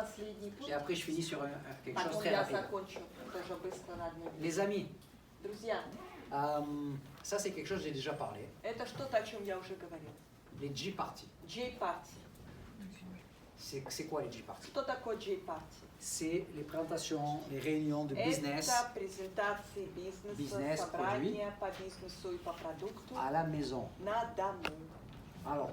последний пункт. Et après, je finis sur quelque chose Потом très я rapide. закончу тоже быстро на одной минуте. Les amis, Друзья, ça c'est quelque chose que j'ai déjà parlé. это что-то, о чем я уже говорила. Les G-Party. J-Party. C'est quoi les G-Party? Что такое J-Party? C'est les présentations, les réunions de business Это презентации бизнеса, Бизнес, собрания по бизнесу и по продукту à la maison. на дому. Alors,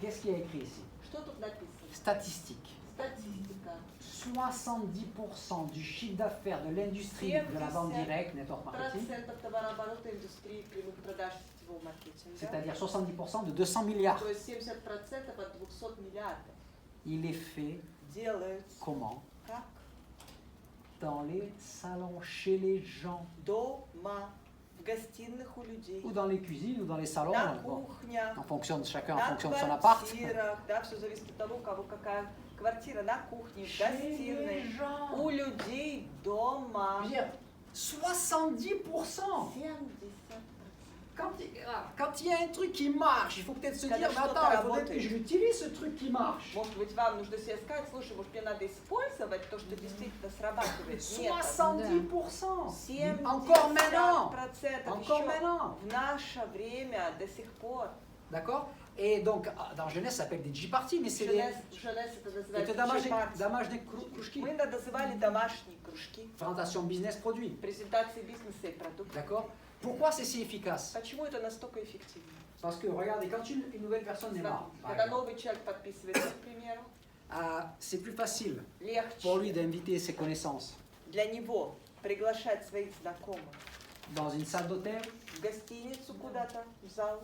qu'est-ce qu'il y a écrit ici? Что тут написано? Statistiques. Статистика. 70% du chiffre d'affaires de l'industrie de la vente directe, network marketing, Процентов товарооборота индустрии прямых продаж сетевого маркетинга. c'est-à-dire 70% de 200 milliards. То есть 70% от 200 миллиардов Il est fait делается comment? как? Dans les salons, chez les gens, Дома, в гостиных у людей, ou dans les cuisines, ou dans les salons, на bon, кухнях, en fonction de chacun, en на fonction de son appart. квартирах, да, все зависит от того, у кого какая квартира, на кухне, в Chez les гостиной, gens. у людей дома. Je veux dire, 70%. 70%. Quand il y a un truc qui marche, il faut peut-être se Когда dire, mais что-то attends, il faudrait работает. que je l'utilise ce truc qui marche. Может быть, вам нужно себе сказать, слушай, может, мне надо использовать то, что действительно срабатывает. Нет, 70%. 70% Encore maintenant. Encore еще maintenant. в наше время до сих пор. D'accord? Et donc, dans Jeunesse, ça s'appelle des G-Party, mais c'est des... Jeunesse это Это называется J-Party. домашние кружки. Мы называли домашние кружки. Présentation business-produit. Презентации бизнеса и продуктов. D'accord? Pourquoi c'est si efficace? Почему это настолько эффективно? Parce que, regardez, quand une nouvelle personne démarre, par Когда exemple, новый человек подписывается, к примеру, c'est plus facile легче pour lui d'inviter ses connaissances для него приглашать своих знакомых dans une salle d'hôtel, в гостиницу куда-то, в зал,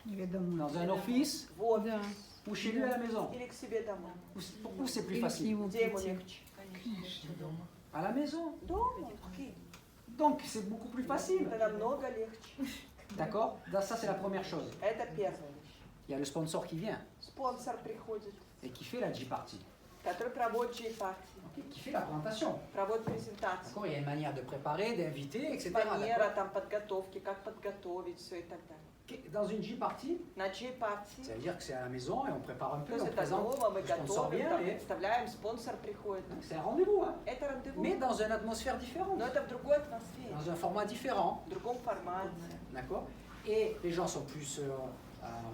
dans un office в офис ou chez lui à la maison. или к себе домой. Où c'est plus facile? Где ему легче? À la maison. Дома. Donc, c'est beaucoup plus facile. Это намного легче. D'accord? Ça, c'est la première chose. Это первая вещь. Il y a le sponsor qui vient Спонсор приходит, et qui fait la G-Party, который проводит J-Party, qui fait la présentation. проводит презентацию. D'accord? Il y a une manière de préparer, d'inviter, etc. Манера d'accord? там подготовки, как подготовить, все и так далее. Dans une G-Party, На J-Party, ça veut dire que c'est à la maison et on prépare un peu, то есть on это présente, дома, мы le sponsor готовим, vient там, et представляем, спонсор приходит. c'est un rendez-vous, hein? Это рандеву, Mais dans une atmosphère différente, но это в другой атмосфере, dans un format différent, в другом формате. d'accord? Et les gens sont plus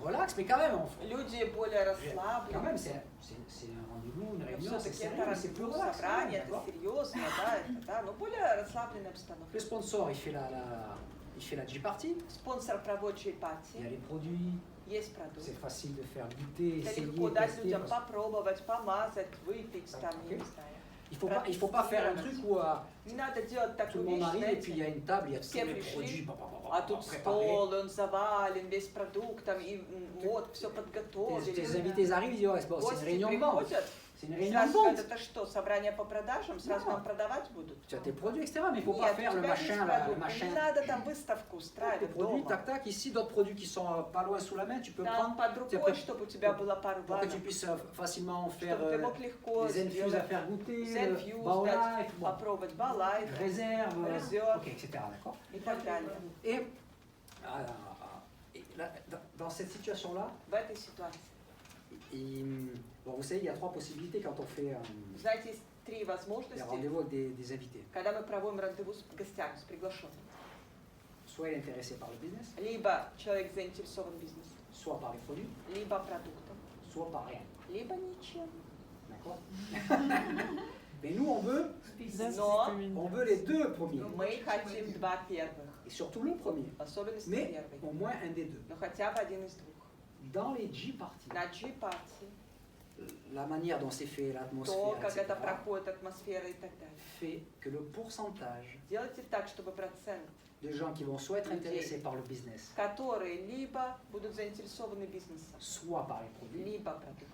relax, mais quand même, Люди более quand расслаблены. même c'est un rendez-vous, une réunion, c'est Все-таки sérieux, это mais c'est plus рандеву, relax, quand même, собрание, это d'accord? серьезно, да, это, да, но более расслабленная обстановка. Le sponsor, il fait la G-Party, Спонсор проводит il y a J-Party, les produits, есть продукт. c'est facile de faire goûter, Это essayer, легко дать tester. людям попробовать, помазать, выпить, там, я не знаю. Il faut pas faire un truc où Не надо делать tout такую le monde вещь, arrive et puis il y знаете, a une table, il y a tous все les пришли, produits а тут préparés. стол, он завален, весь продуктом, и вот, все подготовили. Tes invités arrivent, ils disent ouais, bon, c'est une Гости réunion de vente. приходят, C'est une réunion de сразу говорят, vente. это что, собрание по продажам, сразу Non. нам продавать будут? Tu as tes produits, etc. Mais il ne faut pas Нет, faire у le тебя есть machin, là, le продукт, machin. не надо там выставку Tes устраивать produits, дома. tac, tac. Ici, d'autres produits qui sont pas loin sous la main, tu peux Там prendre под рукой, чтобы у тебя было пару pour que tu банок, puisses facilement faire чтобы ты мог легко des infuses à сделать faire goûter, Zenfuse, Baolife, дать, попробовать Балайф réserve, Réserve. ok, etc. D'accord. и так далее. Et là, dans cette situation-là, В этой ситуации. bon, vous savez, il y a trois possibilités quand on fait Вы знаете, есть три des возможности, rendez-vous avec des invités. когда мы проводим рандеву с гостями, с приглашенными. Soit il est intéressé par le business, Либо человек заинтересован бизнесом, soit par les produits, либо продуктом, soit par rien. либо ничем. D'accord. Mais nous, Но on veut les deux premiers. мы хотим два первых, Et surtout le premier. в особенности Mais первый. au moins un des deux. Но хотя бы один из двух. Dans les G-Parties, На G-Party, la manière dont c'est fait, то, l'atmosphère, как это etc., проходит, атмосфера и так далее. fait que le pourcentage Делайте так, чтобы процент, de gens qui vont soit être intéressés par le business, которые либо будут заинтересованы бизнесом, soit par les produits, либо продуктом,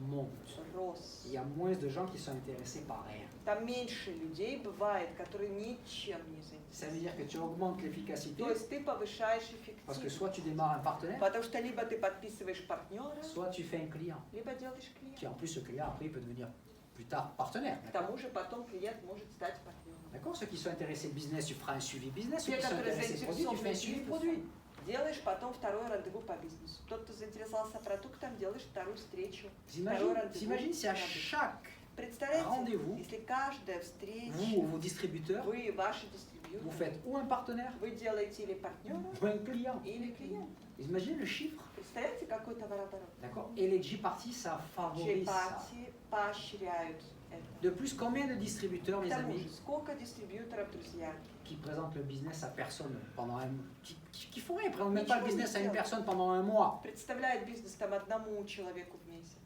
monte. рос. Il y a moins de gens qui sont intéressés par rien. Там меньше людей бывает, которые ничем не Ça veut заинтересованы. dire que tu augmentes l'efficacité То есть ты повышаешь parce que эффективность. soit tu démarres un partenaire, Потому что либо ты подписываешь партнера, soit tu fais un client. либо делаешь Qui клиента. en plus, ce client, après, il peut devenir plus tard partenaire. К тому же потом клиент может стать партнером. D'accord? Ceux qui sont intéressés business, tu feras un suivi business. Ceux Те, qui sont которые intéressés produit, tu fais un suivi заинтересованы produit. бизнесом, делаешь потом второе рандеву по бизнесу. Тот, кто заинтересовался продуктом, делаешь вторую встречу. Второе рандеву T'imagines si à по продукту. chaque Представляете, Rendez-vous. если каждая встреча, Vous ou vos distributeurs, вы и ваши vous дистрибьюторы, faites ou un partenaire вы делаете или партнера, ou un client. или клиент. Vous imaginez le chiffre? Представляете, какой товарооборот? D'accord. Et les G-Parties, ça favorise ça. G-партии поощряют это. De plus, combien de distributeurs, К mes тому amis, же, сколько дистрибьюторов, друзья, qui présentent le business à personne pendant qui font rien, ils présentent même pas le Ничего не business à une делают. personne pendant un mois. представляют бизнес там одному человеку в месяц.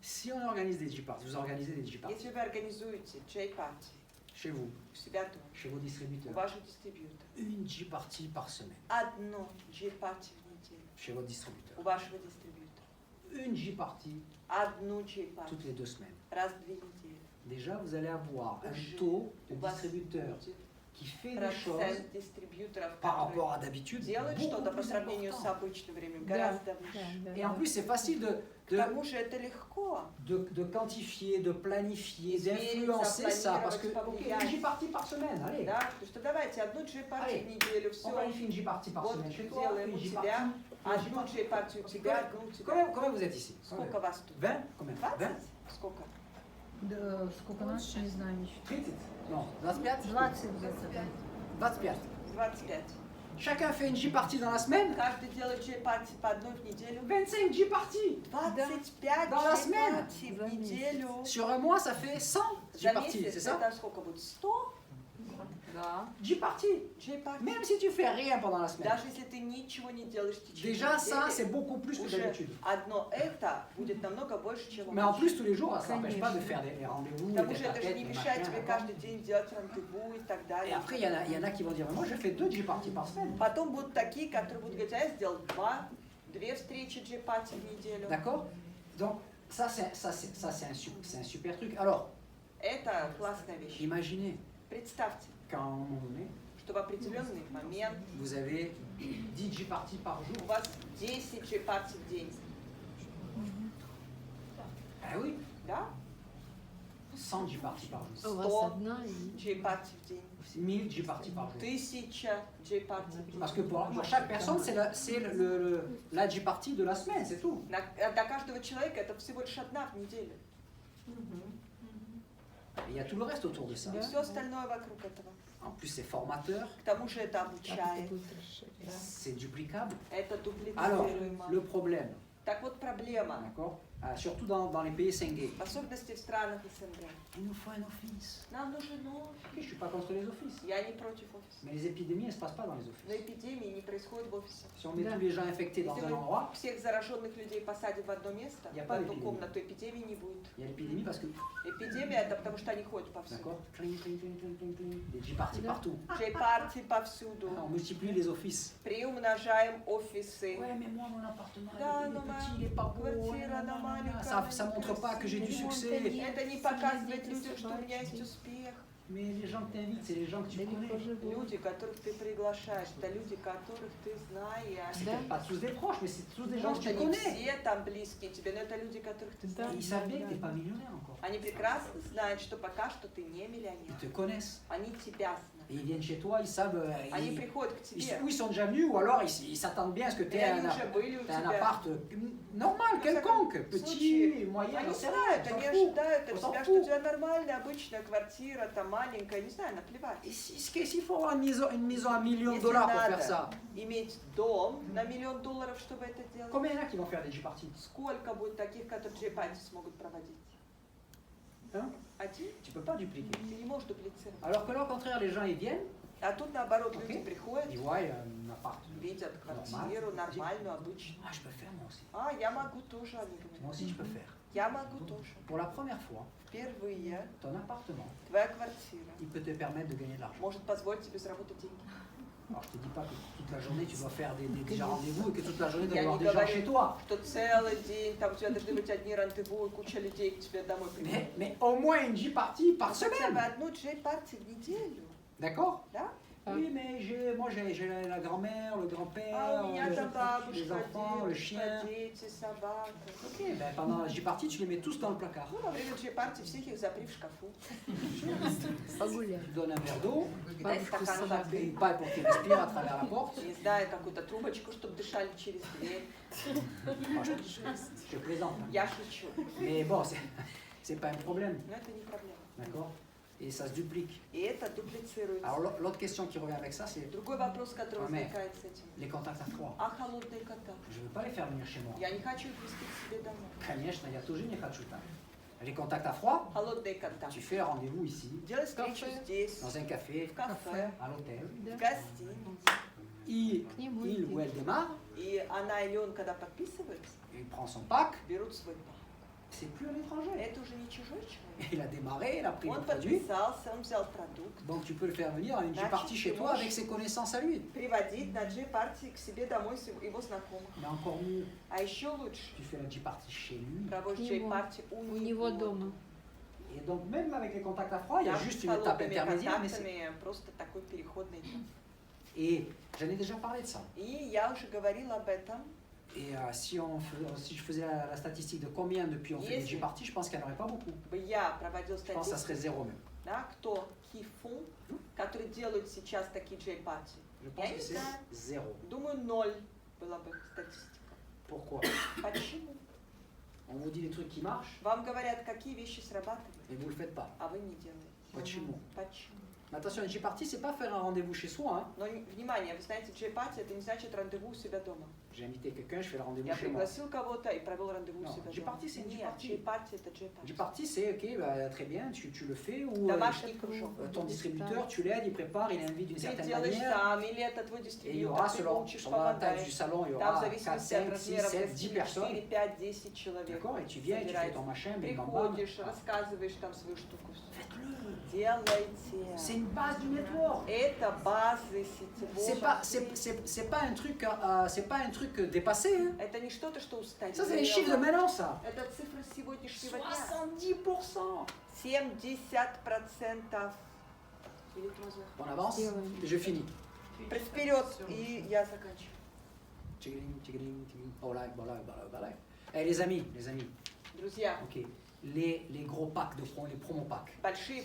Si on organise des G-Parties, vous organisez des G-Parties Если вы организуете J-партии chez vous, у себя дома, chez vos у distributeurs, ваших дистрибьюторов, une G-Partie par semaine одно J-партии в неделю chez votre distributeur, у вашего дистрибьютора, une G-Partie одну toutes J-партию les 2 semaines. раз в 2 недели. Déjà, vous allez avoir un Уже taux de у вас distributeur будет qui fait des choses процент дистрибьюторов, par которые rapport à d'habitude делают beaucoup что-то по plus сравнению с important. обычным временем, гораздо выше. Et en plus, c'est facile К тому же это легко. de quantifier, de planifier, Измерить, d'influencer ça. Parce que, запланировать, ok, повлиять. une J-Partie par semaine, allez. Да? То есть давайте одну J-партию Allez, в неделю, On все. planifie une J-Partie par Вот semaine chez toi, делаем une у J-Partie. тебя, une одну J-Partie. J-партию у тебя, одну у тебя. Combien vous êtes ici? Сколько вас тут? 20 Combien 20? 20 Сколько? Да, сколько нас, не знаю, еще. 30 Non, 25 20 где-то, да. 25. 25. Chacun fait une J-Partie dans la semaine. Каждый делает J-партии по одной в неделю. 25 J-Parties. 25 Dans la semaine. J-партий в неделю. Sur un mois, ça fait 100 За J-Parties, c'est месяц ça? это сколько будет? 100? Да. J-Parties. J-партий. Même si tu fais rien pendant la semaine. Даже если ты ничего не делаешь в течение Déjà, ça, c'est недели, beaucoup plus que уже d'habitude. одно это будет намного больше, чем Mais en обычно. plus, tous les jours, ça n'empêche pas de Конечно. faire des rendez-vous, К des тому же это же tête-à-tête, не des мешает machins, тебе d'accord. каждый день делать рандеву и так Et далее. après, il y en a qui vont dire, moi, je fais 2 J-Parties par semaine. Потом будут такие, которые будут говорить, а я сделал две встречи J-партии в неделю. D'accord? Donc, ça, c'est un super truc. Alors, Это классная вещь. imaginez Представьте, qu'à un moment donné, что в определенный момент vous avez 10 J-Parties par jour. у вас 10 J-партий в день. Ah oui, Да? 100 J-Parties par У jour. вас 100 одна и... J-партий в день. 1000 J-Parties par jour. 1000 J-партий в день. Parce que pour chaque personne, c'est la J-Partie de la semaine, c'est tout. Для каждого человека это всего лишь одна в неделю. Et il y a tout le reste autour de ça. И все остальное вокруг этого. En plus, c'est formateur, К тому же это Как это обучает, будет расширяться? c'est duplicable. это Alors, дублицируемо. le problème, Так вот проблема, d'accord, surtout dans les pays 5G, в особенности в странах СНГ. il nous faut un office. Нам нужен офис. Ok, je ne suis pas contre les offices, Я не против офиса. mais les épidémies, elles ne se passent pas dans les Но offices. эпидемии не происходят в офисе. Si on met Да. tous les gens infectés dans Если un вы endroit, всех зараженных людей посадим в одно место, Я в по одну эпидемии. комнату, эпидемии не будет. il y a l'épidémie parce que, Эпидемия это потому что они ходят повсюду. d'accord, cling, cling, cling, cling, cling, cling, des J-Parties Да. partout. J-партии повсюду. On multiplie les offices. Приумножаем офисы. Ouais, mais moi, mon appartement, Да, il но est моя petit, il est pas beau. квартира, nanana, она маленькая, Ça она montre pas que j'ai du некрасивая. succès. Это не показывает людям, что у меня есть успех. Mais les gens que tu invites, c'est les gens que tu Далеко connais. живут. Люди, которых ты приглашаешь, это люди, которых ты знаешь. C'est Да. peut-être pas tous des proches, mais c'est tous des gens que Может, tu они connais. все там близкие тебе, но это люди, которых ты Да. Et знаешь. ils savent bien que tu n'es pas millionnaire encore. Они прекрасно знают, что пока что ты не Ils миллионер. te connaissent. Они тебя Et знают. ils viennent chez toi, ils savent. Они Ils, приходят к тебе. ou ils sont déjà venus, ou alors ils s'attendent bien à ce que tu И aies они уже были у un тебя. appart normal, quelconque, petit, moyen, Они j'en sais знают, rien, on они s'en fout. ожидают On от s'en тебя, fout. что у тебя нормальная, обычная квартира, там маленькая, не знаю, наплевать. Et s'il faut avoir une maison à $1 million Если pour надо faire ça, иметь дом на $1 миллион, чтобы это делать, combien il y en a qui vont faire des J-Parties? сколько будет таких, которые J-партии смогут проводить? Hein? Один? Tu peux pas dupliquer. Ты не можешь дуплицировать. Alors que là, au contraire, les gens ils viennent, А тут наоборот, Ok. люди приходят, ils voient un appart. видят квартиру нормальную, обычную. Ah, je peux faire moi aussi. А, я могу тоже, они Moi говорят. aussi, je peux faire. Я могу тоже. Pour la première fois, Впервые ton appartement, твоя квартира il peut te permettre de gagner de l'argent. может позволить тебе заработать деньги. Alors, je te dis pas que toute la journée tu dois faire des rendez-vous et que toute la journée tu dois Я avoir не des gens chez говорю, toi. что целый день там у тебя должны быть одни рандеву и куча людей к тебе домой приходят. Mais au moins une J-Partie par Ну, хотя бы semaine. одну J-партию в неделю. D'accord? Да? Oui, mais moi j'ai la grand-mère, le grand-père, А у меня там les бабушка, enfants, le chien. дедушка, дети, собака. Ok, ben pendant la J-Partie, tu les mets tous dans le placard. Ну, во время J-партии всех их запри в шкафу. Погуляй. Tu donnes un verre d'eau, Дай Бабушку стакан с une воды. paille pour qu'ils respirent à travers la porte. Не знаю, какую-то трубочку, чтобы дышали через дверь. Moi, je plaisante. Hein. Я шучу. Mais bon, c'est pas un problème, Но это не проблема. d'accord? Et ça se duplique. И это дуплицируется. Alors l'autre question qui revient avec ça, c'est Другой вопрос, который Mais- возникает с этим. les contacts à froid. А холодные кота? Je ne veux pas les faire venir chez moi. Я не хочу их вести к себе домой. Конечно, я тоже не хочу так. Les contacts à froid, Холодные кота. tu fais un rendez-vous ici, Делай встречу здесь, dans un café, в кафе, à l'hôtel. в гостинице. Il нему ou идти. elle démarre, И она или он, когда подписываются, il prend son pack, берут свой пак. c'est plus un étranger. Это уже не чужой человек. Il a démarré, il a pris le Он produit, подписался, он взял продукт. donc tu peux le faire venir à une Значит, partie chez ты toi можешь avec ses connaissances à lui. приводить на G-партии к себе домой его знакомых. Mais encore mieux, А еще лучше tu fais la G-party chez lui. проводишь К нему. J-партии У него дома. Et donc même avec les contacts à froid, il y a Там juste с une étape холодными intermédiaire. Mais c'est- контактами просто такой переходный этап. et j'en ai déjà parlé de ça. И я уже говорила об этом. Et si je faisais la statistique de combien depuis on fait des Если- G-party, je pense qu'il n'y en aurait pas beaucoup. Я проводила Je pense que ça serait статистику, zéro même. да, кто кифу, которые делают сейчас такие J-партии. Je pense Я que не c'est знаю. zéro. Думаю, 0 была бы статистика. Pourquoi? Почему? On vous dit des trucs qui marchent, Вам говорят, какие вещи срабатывают, mais vous ne le faites pas. а вы не делаете. Почему? Почему? Mais attention, une G-party, c'est pas faire un rendez-vous chez soi. Hein. Но внимание, вы знаете, J-пати это не значит рандеву у себя дома. J'ai invité quelqu'un, je fais le rendez-vous Я chez moi. пригласил кого-то и провел рандеву у Non, себя дома. J-party, c'est une Нет, J-party. J-пати это J-пати. G-party, c'est ok, bah, très bien, tu le fais ou Домашний кружок. ton distributeur, tu l'aides, il prépare, il invite d'une Ты certaine делаешь manière. сам, или это твой Et il y дистрибьютор, aura, ты selon, учишь, selon la taille du помогаешь. salon, il y Там в aura 4, зависимости от 5, 6, размеров 7, 10 4, personnes. 5, 10 человек. D'accord? Et tu viens et tu fais ton machin, bim bam bam. Приходишь, рассказываешь там свою штуку. Faites-le! Делайте. C'est une base du network! Это базы сетевого. C'est pas un truc, c'est pas un truc dépassé. Hein. Это не что-то, что устать. Ça, c'est les chiffres de maintenant, ça. Это цифра сегодняшнего дня. 70%! 70%. Или трозы. On avance? Сделаем. Je finis. Вперед, и я заканчиваю. Tchigiling, tchigiling, tchigiling. Oh là, voilà, voilà, voilà. Eh, les amis, Друзья, ok. Les gros packs de front, les promo packs. большие